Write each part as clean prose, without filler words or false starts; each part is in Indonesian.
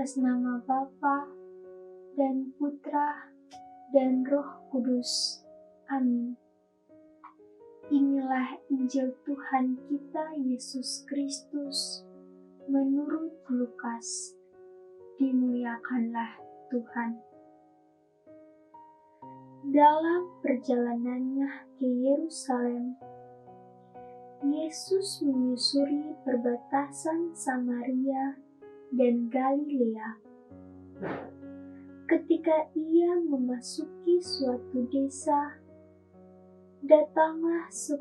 Atas nama Bapa dan Putra dan Roh Kudus. Amin. Inilah Injil Tuhan kita Yesus Kristus menurut Lukas. Dimuliakanlah Tuhan. Dalam perjalanannya ke Yerusalem, Yesus menyusuri perbatasan Samaria dan Galilea. Ketika ia memasuki suatu desa, datanglah 10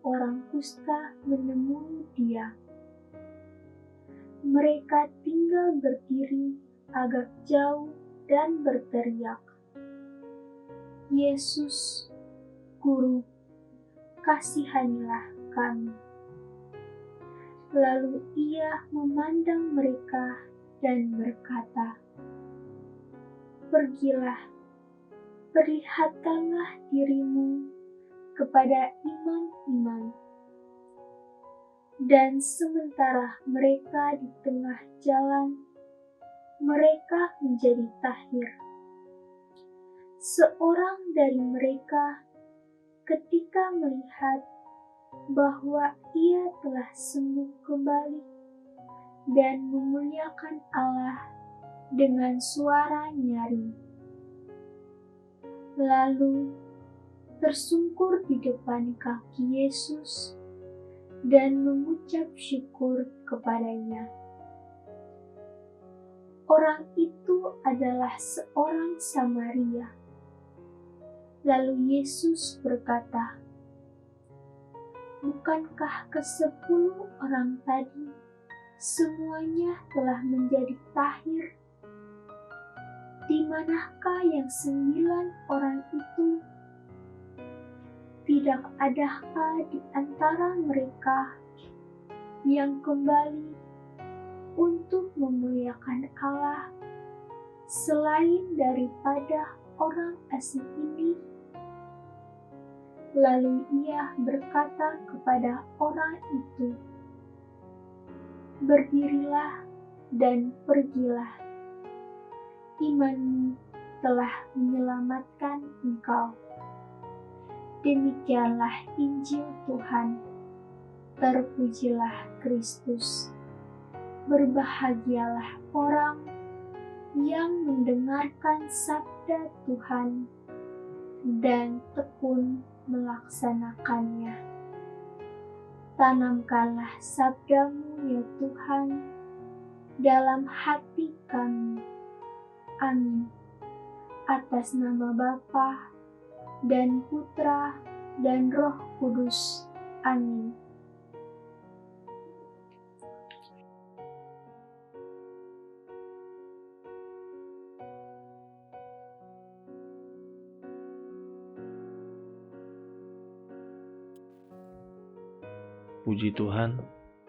orang kusta menemui dia. Mereka tinggal berdiri agak jauh dan berteriak, "Yesus, Guru, kasihanilah kami." Lalu ia memandang mereka dan berkata, "Pergilah, perlihatkanlah dirimu kepada imam-imam." Dan sementara mereka di tengah jalan, mereka menjadi tahir. Seorang dari mereka ketika melihat bahwa ia telah sembuh kembali dan memuliakan Allah dengan suara nyaring, lalu tersungkur di depan kaki Yesus dan mengucap syukur kepadanya. Orang itu adalah seorang Samaria. Lalu Yesus berkata, "Bukankah ke-10 orang tadi semuanya telah menjadi tahir? Di manakah yang 9 orang itu? Tidak adakah di antara mereka yang kembali untuk memuliakan Allah selain daripada orang asing ini?" Lalu ia berkata kepada orang itu, "Berdirilah dan pergilah. Imanmu telah menyelamatkan engkau." Demikianlah Injil Tuhan. Terpujilah Kristus. Berbahagialah orang yang mendengarkan sabda Tuhan dan tekun melaksanakannya. Tanamkanlah sabda-Mu ya Tuhan dalam hati kami. Amin. Atas nama Bapa dan Putra dan Roh Kudus. Amin. Puji Tuhan,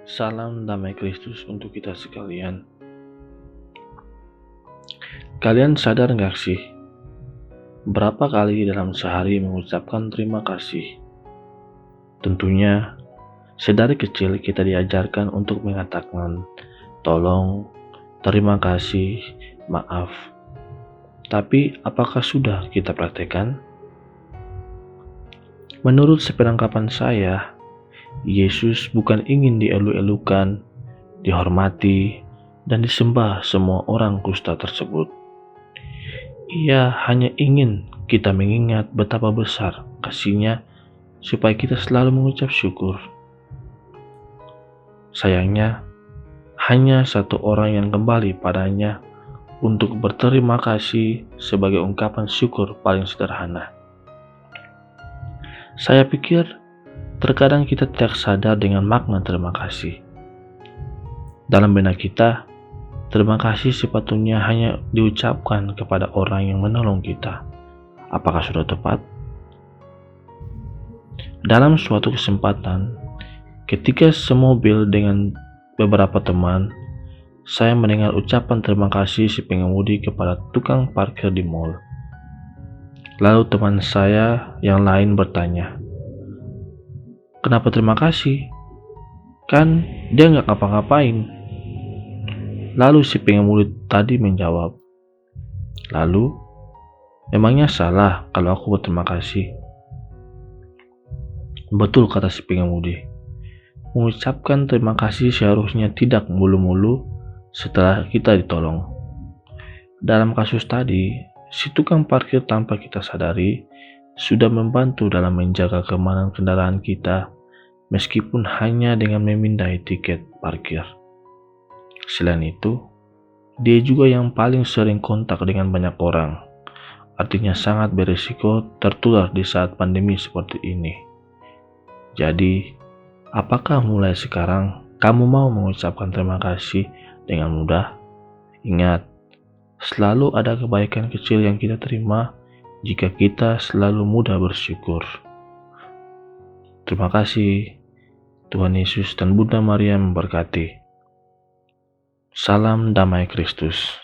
salam damai Kristus untuk kita sekalian. Kalian sadar gak sih, berapa kali dalam sehari mengucapkan terima kasih? Tentunya, sedari kecil kita diajarkan untuk mengatakan tolong, terima kasih, maaf. Tapi apakah sudah kita praktekkan? Menurut sepenangkapan saya, Yesus bukan ingin dielu-elukan, dihormati, dan disembah semua orang kusta tersebut. Ia hanya ingin kita mengingat betapa besar kasih-Nya supaya kita selalu mengucap syukur. Sayangnya, hanya satu orang yang kembali padanya untuk berterima kasih sebagai ungkapan syukur paling sederhana. Saya pikir terkadang kita tidak sadar dengan makna terima kasih. Dalam benak kita, terima kasih sepatutnya hanya diucapkan kepada orang yang menolong kita. Apakah sudah tepat? Dalam suatu kesempatan, ketika semobil dengan beberapa teman, saya mendengar ucapan terima kasih si pengemudi kepada tukang parkir di mall. Lalu teman saya yang lain bertanya, "Kenapa terima kasih? Kan dia nggak ngapa-ngapain." Lalu si pengemudi tadi menjawab, "Lalu, memangnya salah kalau aku berterima kasih?" "Betul," kata si pengemudi. "Mengucapkan terima kasih seharusnya tidak mulu-mulu setelah kita ditolong." Dalam kasus tadi, si tukang parkir tanpa kita sadari sudah membantu dalam menjaga keamanan kendaraan kita, meskipun hanya dengan memindai tiket parkir. Selain itu, dia juga yang paling sering kontak dengan banyak orang, artinya sangat berisiko tertular di saat pandemi seperti ini. Jadi, apakah mulai sekarang kamu mau mengucapkan terima kasih dengan mudah? Ingat, selalu ada kebaikan kecil yang kita terima jika kita selalu mudah bersyukur. Terima kasih. Tuhan Yesus dan Bunda Maria memberkati. Salam damai Kristus.